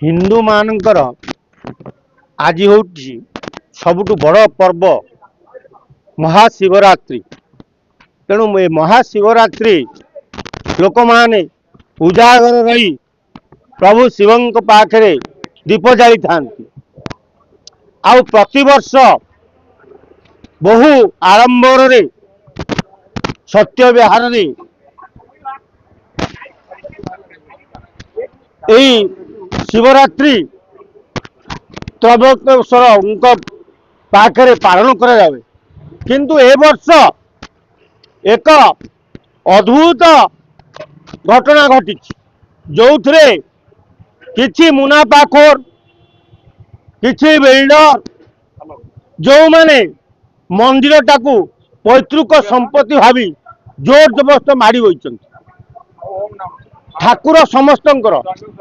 हिंदू मानकर आज हूँ सबुठ बड़ पर्व महाशिवरात्रि। तेणु ये महाशिवरात्रि लोक माने उजागर रही प्रभु शिवं पाखरे दीप जाली था। आउ प्रतिवर्ष बहु आडंबर सत्य विहार शिवरात्रि त्रयोदशेश्वर पाखरे पालन करा किंतु ए वर्ष एक अद्भुत घटना घटी जो थे किछि मुनाफाखोर किछि बिल्डर जो माने मंदिर टाकू पैतृक संपत्ति भावी जोर जबरदस्त माड़ी होती ठाकुर समस्त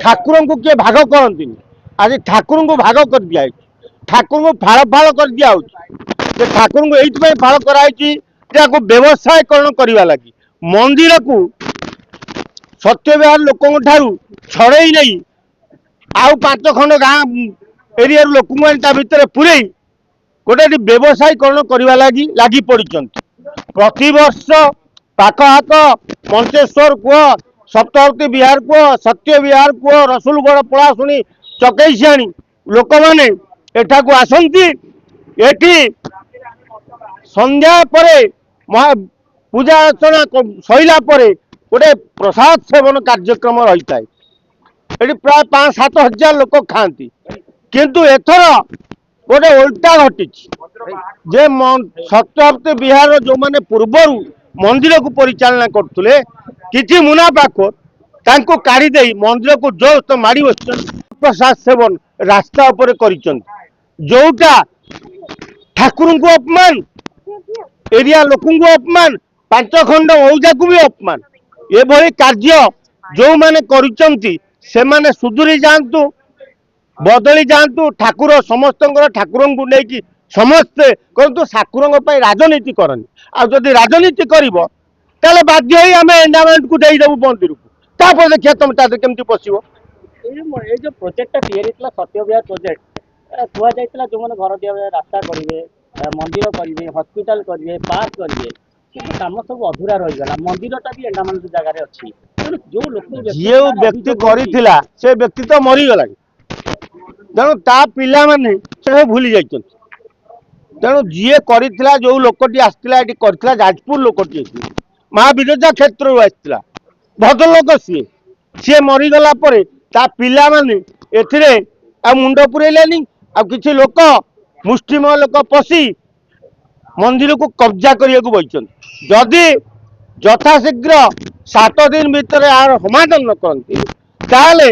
ठाकुर को किए भाग करती आज ठाकुर को भाग कर दिया ठाकुर को फाड़ फाड़ कर दिया ठाकुर को ये फाड़ कराई व्यवसायकरण करने लगी मंदिर को सत्य विहार लोकों छड़े नहीं आउ 5 खंड गाँ एरिया लोक भितर पूरे गोटे व्यवसायीकरण करने लगी पड़ी प्रतिवर्ष पाखहाक मंचेश्वर कुह सप्तवर्ती विहार कुह सत्य विहार कुह रसुलगढ़ पलाशुणी चकईसियाणी लोक मैंने एठा को आसती एठी संध्या परे पूजा अर्चना सैला परे गोटे प्रसाद सेवन कार्यक्रम रही है ये प्राय 5-7 हजार लोक खाती किंतु एथर गोटे उल्टा घटी जे सप्तवर्ती विहार जो माने पूर्वर मंदिर को परिचालना करते किसी मुनाफाखोर तांको काढ़ी दे मंदिर को जो माड़ी बस प्रसाद सेवन रास्ता उपर जोटा ठाकुर को अपमान एरिया लोक को अपमान 5 खंड औजा को भी अपमान ये कार्य जो माने से माने सुधुरी जातु बदली जातु ठाकुर समस्त ठाकुर को लेकिन समस्ते कहतु ठाकुर राजनीति करनी आदि राजनीति कर बाध्य आम एंडामेंट को देदेबू मंदिर को देखिए तुम केमती पशो जो प्रोजेक्ट सत्य विहार प्रोजेक्ट कहला जो मैंने घर दिया रास्ता करेंगे मंदिर करेंगे हॉस्पिटल करेंगे पार्क करेंगे काम सब अधूरा रहीगला मंदिरटा भी एंडामेंट जगह अच्छी जो लोग जे व्यक्ति करिथिला से व्यक्ति तो मरीगला तेणु ता पिला माने से भूली जाइछन तेणु जी करिथिला जो लोकटी आसथिला एटी करिथिला जाजपुर लोकटी महाविरजा क्षेत्र आसथिला भद्रलोक सी मरीगला परे ता पिला माने एथिरे आ मुंड पुरेलानी आ किछि लोक मुष्टिमय लोक पसी मंदिर को कब्जा करने को बचन जदि यथाशीघ्र 7 दिन भीतर यार समाधान न करती ताले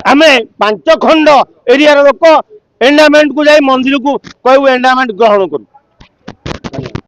आमे 5 खंड एरिया लोक एंडामेंट को जाई मंदिर को कहू एंडामेंट ग्रहण करूँ।